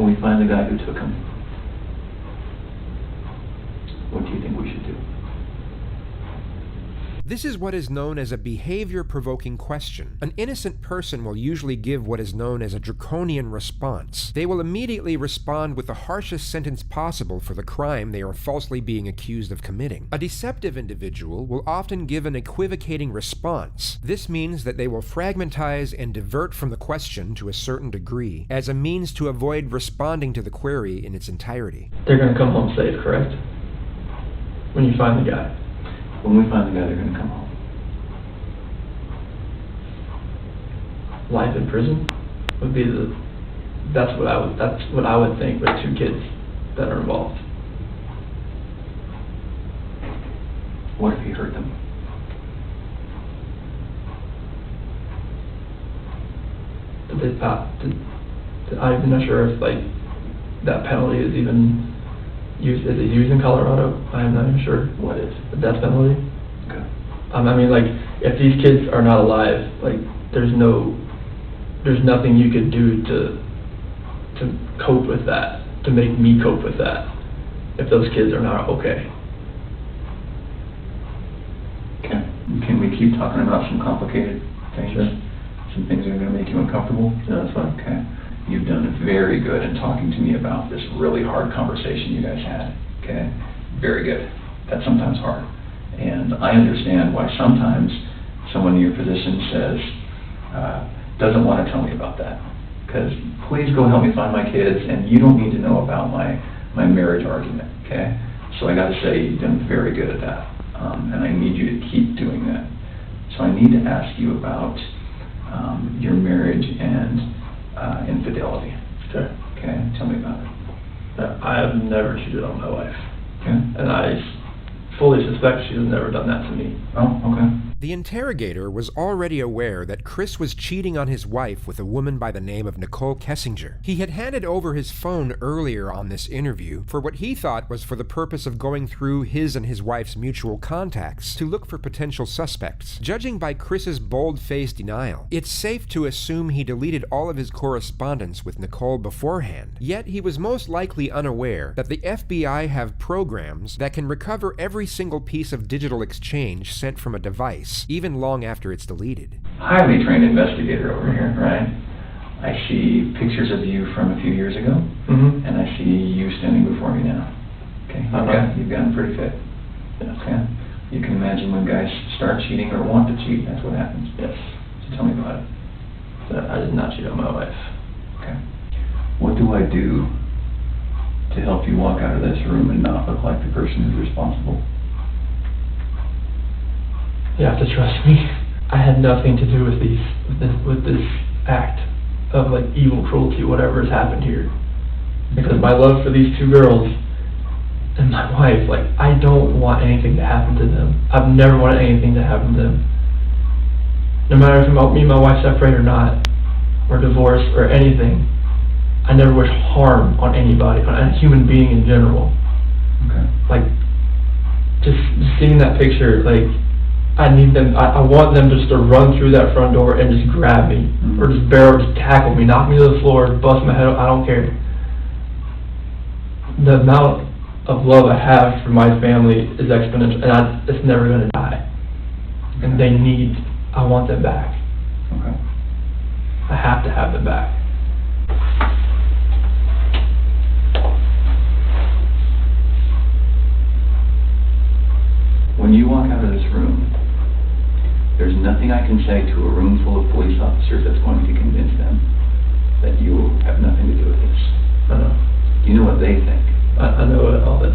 when we find the guy who took him, what do you think we should do? This is what is known as a behavior-provoking question. An innocent person will usually give what is known as a draconian response. They will immediately respond with the harshest sentence possible for the crime they are falsely being accused of committing. A deceptive individual will often give an equivocating response. This means that they will fragmentize and divert from the question to a certain degree, as a means to avoid responding to the query in its entirety. They're going to come home safe, correct? When you find the guy. When we find the guy, they're going to come home. Life in prison would be that's what I would think with 2 kids that are involved. What if he hurt them? I'm not sure if that penalty is even used. Is it used in Colorado? I'm not even sure. What is? The death penalty? Okay. I mean, if these kids are not alive, there's nothing you could do to cope with that, to make me cope with that, if those kids are not okay. Okay. Can we keep talking about some complicated things? Sure. Some things that are going to make you uncomfortable? Yeah, that's fine. Okay. You've done very good in talking to me about this really hard conversation you guys had, okay? Very good. That's sometimes hard. And I understand why sometimes someone in your position says, doesn't want to tell me about that. Because please go help me find my kids, and you don't need to know about my marriage argument, okay? So I got to say, you've done very good at that. And I need you to keep doing that. So I need to ask you about your marriage and infidelity. Okay. Okay, tell me about it. I have never cheated on my wife. Okay. And I fully suspect she has never done that to me. Oh, okay. The interrogator was already aware that Chris was cheating on his wife with a woman by the name of Nicole Kessinger. He had handed over his phone earlier on this interview for what he thought was for the purpose of going through his and his wife's mutual contacts to look for potential suspects. Judging by Chris's bold-faced denial, it's safe to assume he deleted all of his correspondence with Nicole beforehand. Yet he was most likely unaware that the FBI have programs that can recover every single piece of digital exchange sent from a device, even long after it's deleted. Highly trained investigator over here, right? I see pictures of you from a few years ago, and I see you standing before me now. Okay, you've gotten pretty fit. Yes. Okay, you can imagine when guys start cheating or want to cheat, that's what happens. Yes. So tell me about it. I did not cheat on my wife. Okay. What do I do to help you walk out of this room and not look like the person who's responsible? You have to trust me. I had nothing to do with this act of evil cruelty, whatever has happened here. Because my love for these 2 girls and my wife, I don't want anything to happen to them. I've never wanted anything to happen to them. No matter if me and my wife separate or not, or divorce or anything, I never wish harm on anybody, on a human being in general. Okay. Just seeing that picture, I want them just to run through that front door and just grab me, or just tackle me, knock me to the floor, bust my head up, I don't care. The amount of love I have for my family is exponential, and it's never going to die. And I want them back. Okay. I have to have them back. When you walk out of this room, there's nothing I can say to a room full of police officers that's going to convince them that you have nothing to do with this. I know. You know what they think. I know all that.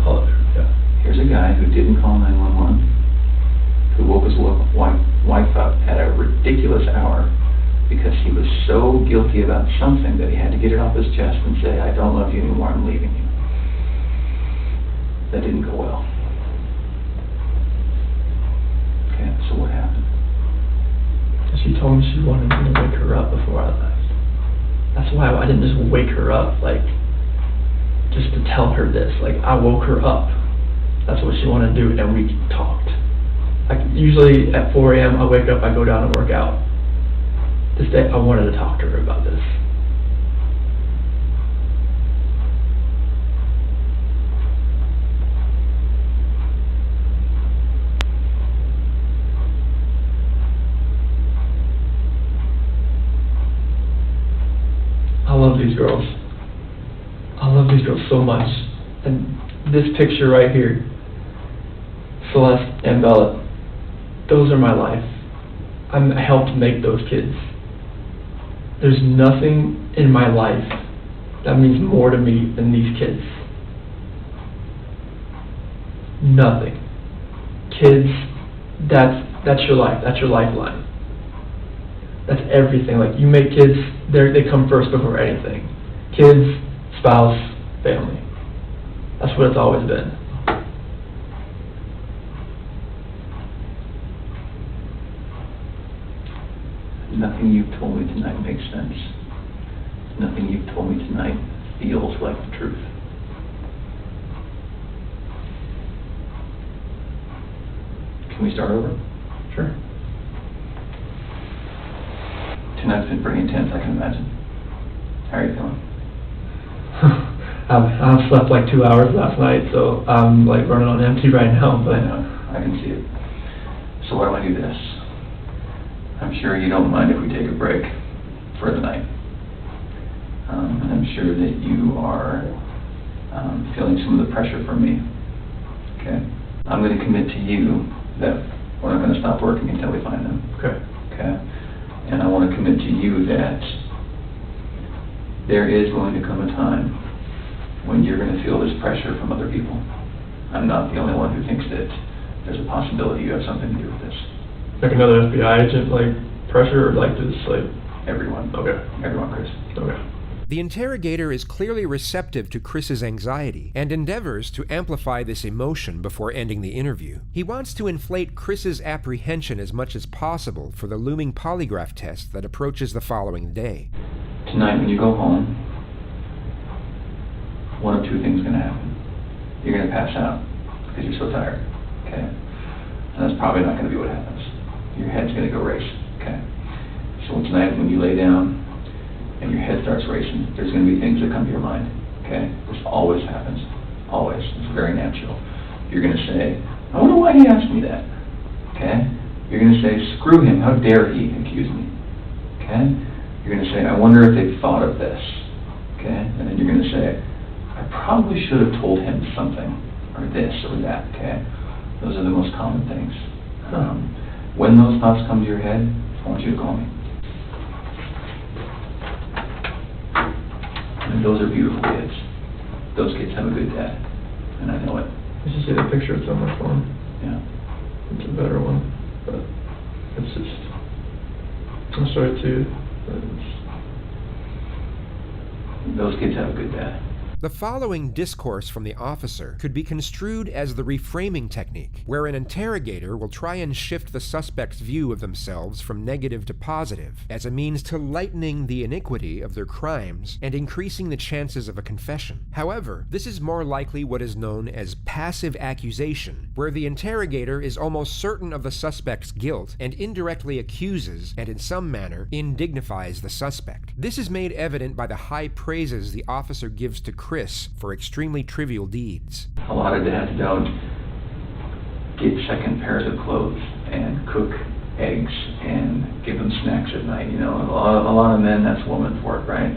Yeah. Here's a guy who didn't call 911, who woke his wife up at a ridiculous hour because he was so guilty about something that he had to get it off his chest and say, I don't love you anymore, I'm leaving you. That didn't go well. Okay, so what happened? She told me she wanted me to wake her up before I left. That's why I didn't just wake her up, just to tell her this. I woke her up. That's what she wanted to do, and we talked. Usually at 4 a.m. I wake up, I go down and work out. This day, I wanted to talk to her about this. these girls. I love these girls so much. And this picture right here, Celeste and Bella, those are my life. I helped make those kids. There's nothing in my life that means more to me than these kids. Nothing. Kids, that's your life. That's your lifeline. That's everything. Like, you make kids, they come first before anything. Kids, spouse, family. That's what it's always been. Nothing you've told me tonight makes sense. Nothing you've told me tonight feels like the truth. Can we start over? Sure. Tonight's been pretty intense, I can imagine. How are you feeling? I've slept like 2 hours last night, so I'm like running on empty right now, but I know, I can see it. So why don't I do this? I'm sure you don't mind if we take a break for the night. And I'm sure that you are feeling some of the pressure from me. Okay? I'm going to commit to you that we're not going to stop working until we find them. Okay. Okay? And I want to commit to you that there is going to come a time when you're going to feel this pressure from other people. I'm not the only one who thinks that there's a possibility you have something to do with this. Like another FBI agent, like pressure, or like just like Everyone. Okay. Everyone, Chris. Okay. The interrogator is clearly receptive to Chris's anxiety and endeavors to amplify this emotion before ending the interview. He wants to inflate Chris's apprehension as much as possible for the looming polygraph test that approaches the following day. Tonight when you go home, one of two things is going to happen. You're going to pass out because you're so tired, okay? And that's probably not going to be what happens. Your head's going to go race, okay? So tonight when you lay down and your head starts racing, there's going to be things that come to your mind, okay? This always happens, always. It's very natural. You're going to say, I wonder why he asked me that, okay? You're going to say, screw him, how dare he accuse me, okay? You're going to say, I wonder if they thought of this, okay? And then you're going to say, I probably should have told him something, or this, or that, okay? Those are the most common things. When those thoughts come to your head, I want you to call me. And those are beautiful kids. Those kids have a good dad, and I know it. You should see the picture, it's so much fun. Yeah. It's a better one, but it's just, I'll show it to you, but Those kids have a good dad. The following discourse from the officer could be construed as the reframing technique, where an interrogator will try and shift the suspect's view of themselves from negative to positive, as a means to lightening the iniquity of their crimes and increasing the chances of a confession. However, this is more likely what is known as passive accusation, where the interrogator is almost certain of the suspect's guilt and indirectly accuses, and in some manner, indignifies the suspect. This is made evident by the high praises the officer gives to Chris for extremely trivial deeds. A lot of dads don't get second pairs of clothes and cook eggs and give them snacks at night. You know, a lot of men, that's woman's work, right?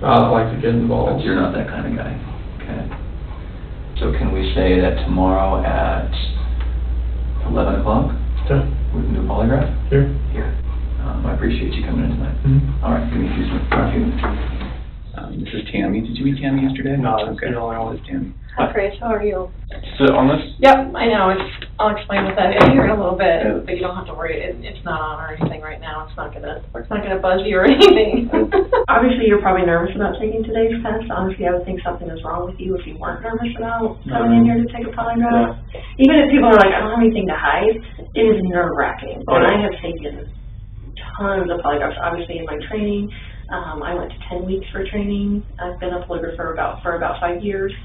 I like to get involved. But you're not that kind of guy, okay? So can we say that tomorrow at 11 o'clock, Okay. we can do a polygraph? Here. Here. I appreciate you coming in tonight. Mm-hmm. All right, give me a few minutes. This is Tammy. Did you meet Tammy yesterday? No, okay. the only one. This is Tammy. Hi, Chris. How are you? Sit on this? Yep, I know. I'll explain what that is here in a little bit, but you don't have to worry. It's not on or anything right now. It's not gonna buzz you or anything. Obviously, you're probably nervous about taking today's test. Honestly, I would think something is wrong with you if you weren't nervous about coming in here to take a polygraph. Even if people are like, I don't have anything to hide, it is nerve-wracking. And I have taken tons of polygraphs, obviously, in my training. I went to 10 weeks for training. I've been a polygrapher for about 5 years.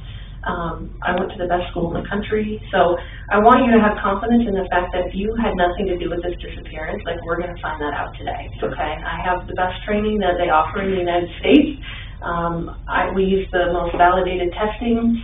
I went to the best school in the country. So I want you to have confidence in the fact that if you had nothing to do with this disappearance, like, we're going to find that out today, okay? I have the best training that they offer in the United States. We use the most validated testing.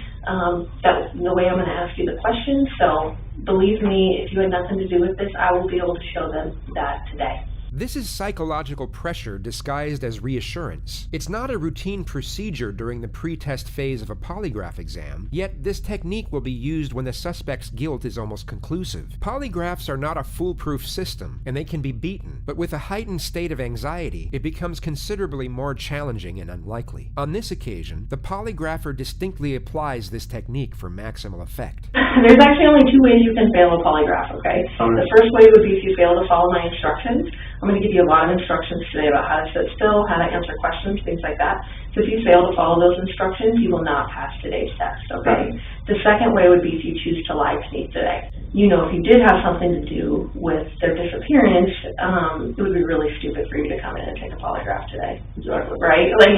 That's the way I'm going to ask you the questions. So believe me, if you had nothing to do with this, I will be able to show them that today. This is psychological pressure disguised as reassurance. It's not a routine procedure during the pre-test phase of a polygraph exam, yet this technique will be used when the suspect's guilt is almost conclusive. Polygraphs are not a foolproof system, and they can be beaten, but with a heightened state of anxiety, it becomes considerably more challenging and unlikely. On this occasion, the polygrapher distinctly applies this technique for maximal effect. There's actually only two ways you can fail a polygraph, okay? The first way would be if you fail to follow my instructions. I'm going to give you a lot of instructions today about how to sit still, how to answer questions, things like that. So if you fail to follow those instructions, you will not pass today's test, okay? The second way would be if you choose to lie to me today. You know, if you did have something to do with their disappearance, it would be really stupid for you to come in and take a polygraph today. Exactly. Right? Like,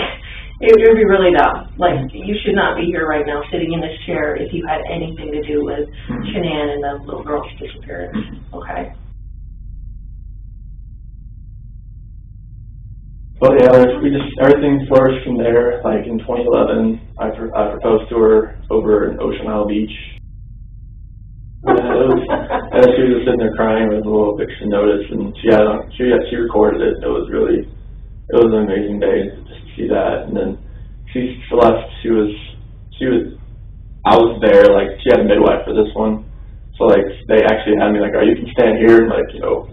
it would be really dumb. Like, you should not be here right now sitting in this chair if you had anything to do with Shanann and the little girl's disappearance, okay? But yeah, everything flourished from there. Like in 2011, I proposed to her over in Ocean Isle Beach. And she was just sitting there crying with a little eviction notice, and she recorded it. It was an amazing day just to see that. And then Celeste, I was there, like, she had a midwife for this one. So like, they actually had me like, you can stand here and like, you know,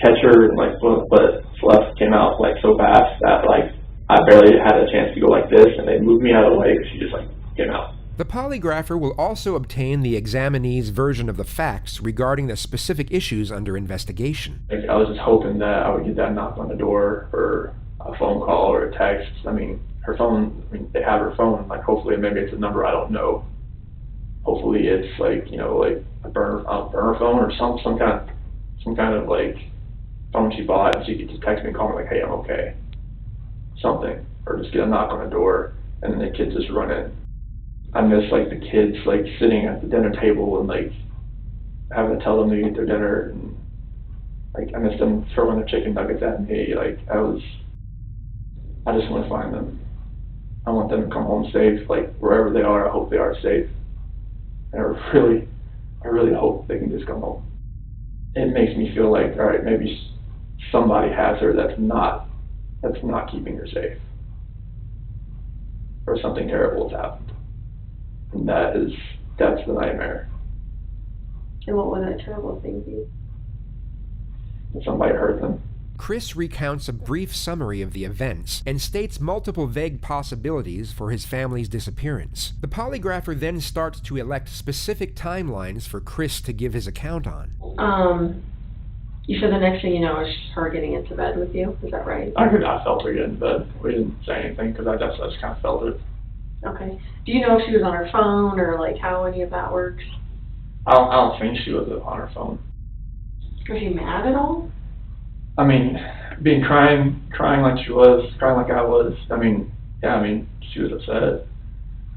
catch her, and like, but Celeste came out like so fast that like I barely had a chance to go like this, and they moved me out of the way because she just like came out. The polygrapher will also obtain the examinee's version of the facts regarding the specific issues under investigation. Like, I was just hoping that I would get that knock on the door, or a phone call, or a text. I mean, her phone. I mean, they have her phone. Like, hopefully, maybe it's a number I don't know. Hopefully, it's like, you know, like a burner phone, or some kind of like phone she bought, and she could just text me and call me like, hey, I'm okay. Something. Or just get a knock on the door, and then the kids just run in. I miss like the kids like sitting at the dinner table and like having to tell them to eat their dinner, and like I miss them throwing their chicken nuggets at me. Like I just want to find them. I want them to come home safe. Like wherever they are, I hope they are safe. And I really hope they can just come home. It makes me feel like, all right, maybe somebody has her that's not keeping her safe, or something terrible has happened, and that's the nightmare. And what would that terrible thing be? That somebody hurt them. Chris recounts a brief summary of the events and states multiple vague possibilities for his family's disappearance. The polygrapher then starts to elect specific timelines for Chris to give his account on. You said the next thing you know is her getting into bed with you, is that right? I felt her get into bed. We didn't say anything because I just kind of felt it. Okay. Do you know if she was on her phone, or like how any of that works? I don't think she was on her phone. Was she mad at all? I mean, crying like she was, crying like I was. I mean, yeah, I mean, she was upset,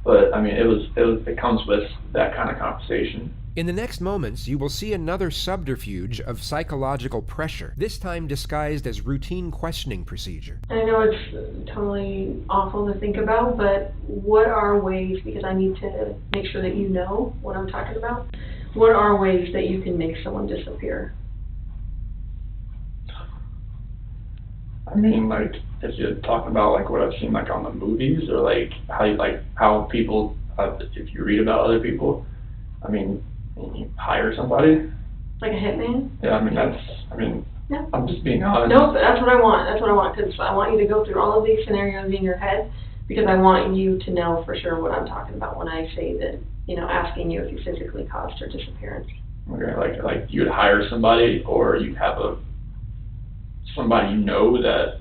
but I mean, it comes with that kind of conversation. In the next moments, you will see another subterfuge of psychological pressure, this time disguised as routine questioning procedure. I know it's totally awful to think about, but what are ways, because I need to make sure that you know what I'm talking about, what are ways that you can make someone disappear? I mean, like, if you're talking about like what I've seen like on the movies, or like how people, if you read about other people, I mean, you hire somebody. Like a hitman? Yeah, I mean, yeah. I'm just being honest. No, but that's what I want, because I want you to go through all of these scenarios in your head, because I want you to know for sure what I'm talking about when I say that, you know, asking you if you physically caused her disappearance. Okay, like you'd hire somebody, or you have somebody you know that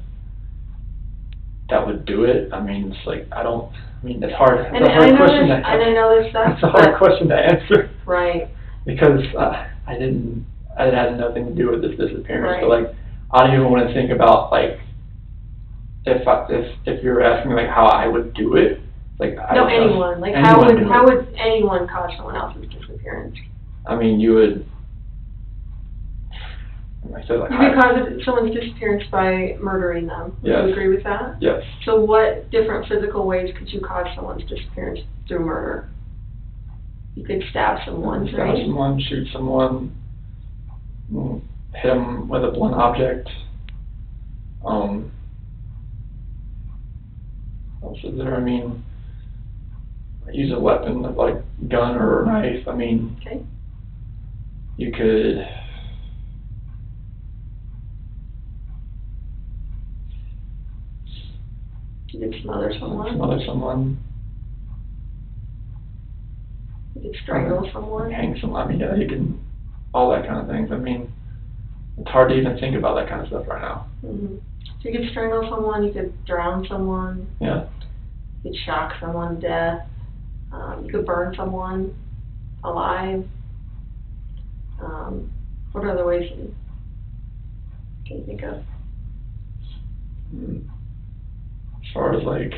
would do it. I mean, it's like, it's hard. It's a hard question to answer. And I know this stuff. It's a hard question to answer. Right. Because it had nothing to do with this disappearance. Right. But like, I don't even want to think about like, if you're asking me like how I would do it, like anyone. Like how would anyone cause someone else's disappearance? I mean, you would. I said like. You could cause someone's disappearance by murdering them. Would you agree with that? Yes. So what different physical ways could you cause someone's disappearance through murder? You could stab someone, right? Stab someone, shoot someone. hit him with a blunt object. What else is there? I mean, use a weapon like gun or knife. I mean, Okay. you could. You could smother someone. Smother someone. You could strangle someone. Hang someone. I mean, yeah, you can. All that kind of things. I mean, it's hard to even think about that kind of stuff right now. Mm-hmm. So you could strangle someone, you could drown someone, Yeah. you could shock someone to death, you could burn someone alive. What other ways can you think of? As far as like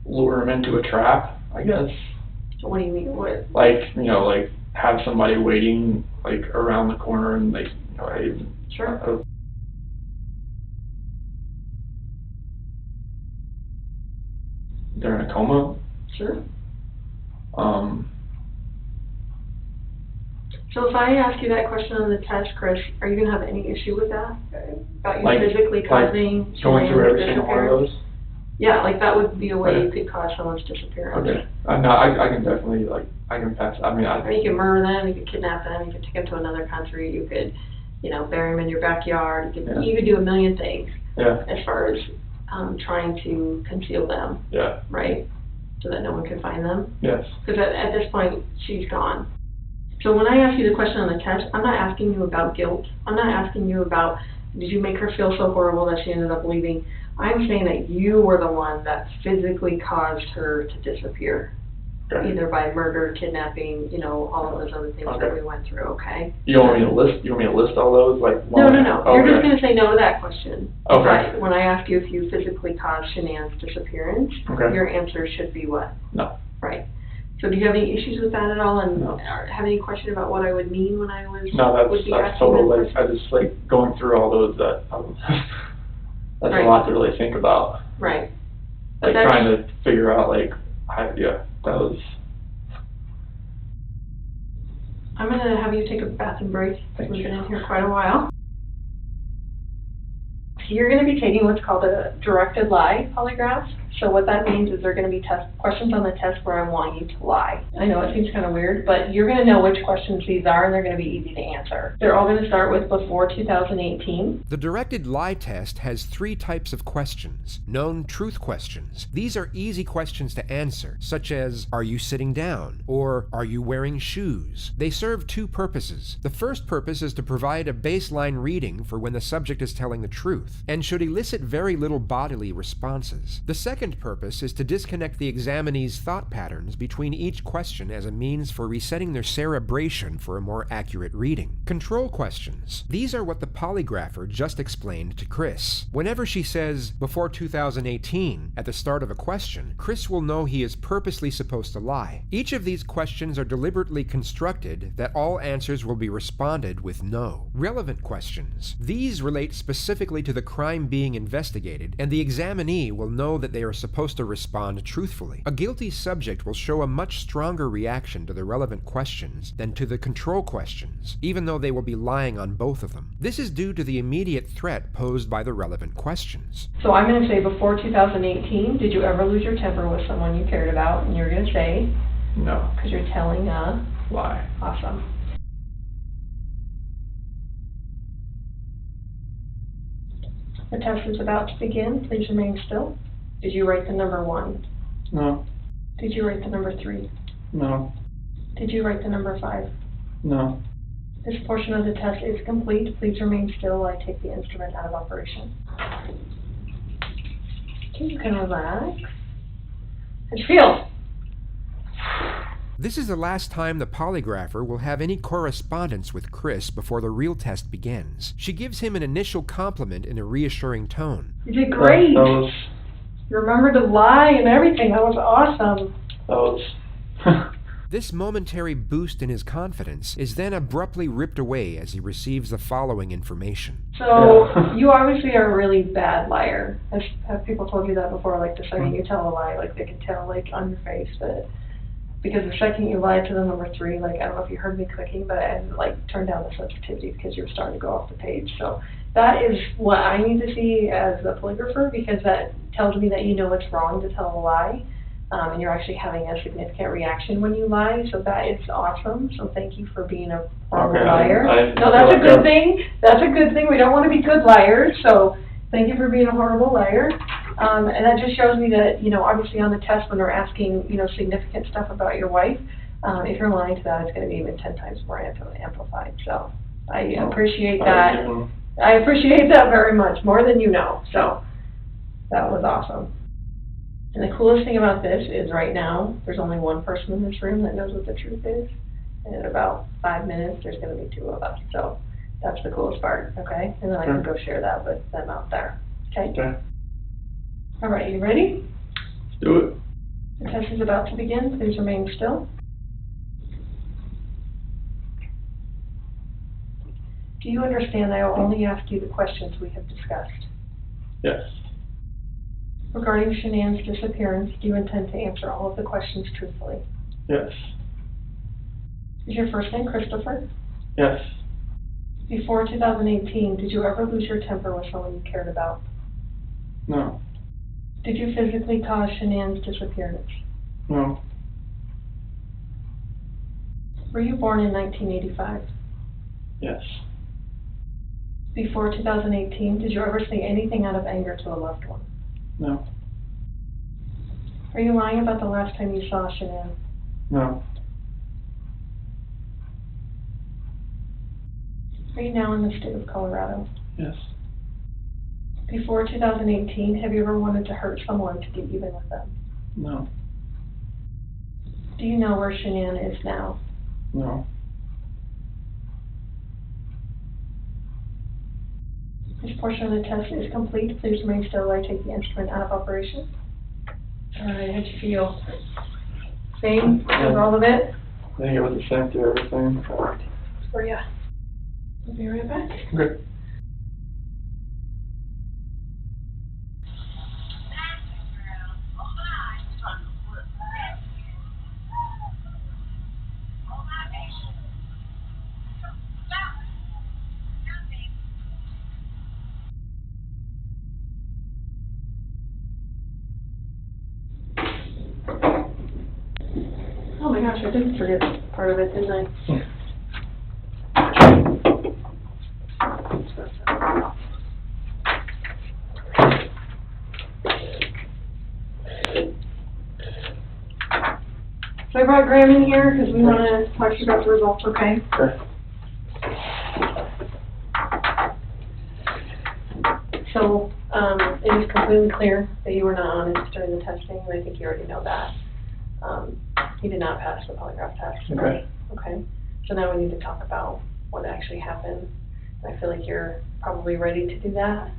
lure him into a trap, I guess. So what do you mean? What? Like, you know, like have somebody waiting like around the corner and like, you know, hey, Sure. They're in a coma. Sure. So if I ask you that question on the test, Chris, are you going to have any issue with that? About you Like- physically causing Going through every someone's single one of disappearance? those. Yeah, like that would be a way you Okay. could cause someone's disappearance. Okay. No, I can definitely like I can pass. I mean, I mean, you could murder them, you could kidnap them, you could take them to another country, you could, you know, bury them in your backyard, Yeah. you could do a million things yeah, as far as trying to conceal them, yeah, right? So that no one can find them. yes, Because at this point, she's gone. So when I ask you the question on the test, I'm not asking you about guilt. I'm not asking you about, did you make her feel so horrible that she ended up leaving? I'm saying that you were the one that physically caused her to disappear. okay. Either by murder, kidnapping, you know, all of those other things that Okay. we went through, okay? You want me to list? You want me to list all those like? No, one- no, no. Oh, You're just okay. going to say no to that question. Okay. Right. When I ask you if you physically caused Shanann's disappearance, Okay. your answer should be what? No. Right. So do you have any issues with that at all, and No. or have any question about what I would mean when I was No, would that's be asking total. that Like question? I just like going through all those that. That's Right. a lot to really think about. Right. But Like that's- trying to figure out like, yeah, that was. I'm going to have you take a bathroom break. Thank We've you. been in here quite a while. So you're going to be taking what's called a directed lie polygraph. So what that means is there are going to be questions on the test where I want you to lie. I know it seems kind of weird, but you're going to know which questions these are, and they're going to be easy to answer. They're all going to start with before 2018. The directed lie test has 3 types of questions. Known truth questions. These are easy questions to answer, such as, are you sitting down? Or, are you wearing shoes? They serve 2 purposes. The first purpose is to provide a baseline reading for when the subject is telling the truth, and should elicit very little bodily responses. The second purpose is to disconnect the examinee's thought patterns between each question as a means for resetting their cerebration for a more accurate reading. Control questions. These are what the polygrapher just explained to Chris. Whenever she says, before 2018, at the start of a question, Chris will know he is purposely supposed to lie. Each of these questions are deliberately constructed that all answers will be responded with no. Relevant questions. These relate specifically to the crime being investigated, and the examinee will know that they are supposed to respond truthfully. A guilty subject will show a much stronger reaction to the relevant questions than to the control questions, even though they will be lying on both of them. This is due to the immediate threat posed by the relevant questions. So I'm going to say before 2018, did you ever lose your temper with someone you cared about? And you're going to say, No. because you're telling a Lie. awesome. The test is about to begin. Please remain still. Did you write the number 1? No. Did you write the number 3? No. Did you write the number 5? No. This portion of the test is complete. Please remain still while I take the instrument out of operation. Okay, you can relax. How'd you feel? This is the last time the polygrapher will have any correspondence with Chris before the real test begins. She gives him an initial compliment in a reassuring tone. You did great. That was. You remembered to lie and everything. That was awesome. That was. This momentary boost in his confidence is then abruptly ripped away as he receives the following information. So, Yeah. you obviously are a really bad liar. Have people told you that before? Like, the second you tell a lie, like, they can tell, like, on your face that Because the second you lied to the number 3, like, I don't know if you heard me clicking, but I like turned down the sensitivity because you were starting to go off the page. So that is what I need to see as a polygrapher, because that tells me that you know it's wrong to tell a lie, and you're actually having a significant reaction when you lie. So that is awesome. So thank you for being a horrible liar. No, that's a good thing. That's a good thing. We don't want to be good liars. So thank you for being a horrible liar. And that just shows me that, you know, obviously on the test when they're asking, you know, significant stuff about your wife, if you're lying to that, it's going to be even 10 times more amplified. So I appreciate that. I appreciate that very much, more than you know. So that was awesome. And the coolest thing about this is right now, there's only one person in this room that knows what the truth is. And in about 5 minutes, there's going to be 2 of us. So that's the coolest part, okay? And then I can go share that with them out there, okay? Okay. All right, you ready? Let's do it. The test is about to begin. Please remain still. Do you understand I will only ask you the questions we have discussed? Yes. Regarding Shanann's disappearance, do you intend to answer all of the questions truthfully? Yes. Is your first name Christopher? Yes. Before 2018, did you ever lose your temper with someone you cared about? No. Did you physically cause Shanann's disappearance? No. Were you born in 1985? Yes. Before 2018, did you ever say anything out of anger to a loved one? No. Are you lying about the last time you saw Shanann? No. Are you now in the state of Colorado? Yes. Before 2018, have you ever wanted to hurt someone to get even with them? No. Do you know where Shanann is now? No. This portion of the test is complete. Please remain still while I take the instrument out of operation. All right, how'd you feel? Same as all of it? I think it was the same through everything. For ya. I'll be right back. Okay. Oh my gosh, I did forget part of it, didn't I? So I brought Graham in here because we want to talk to you about the results, okay? Okay. So, it is completely clear that you were not honest during the testing, and I think you already know that. You did not pass the polygraph test. Okay. Okay, so now we need to talk about what actually happened. I feel like you're probably ready to do that.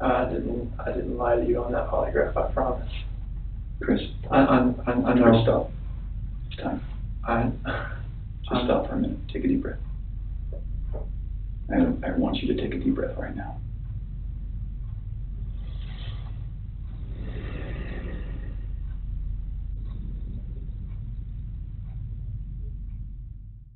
I didn't lie to you on that polygraph, I promise. Chris, I Chris, know. stop. It's time. Just stop for a minute. Take a deep breath. I want you to take a deep breath right now.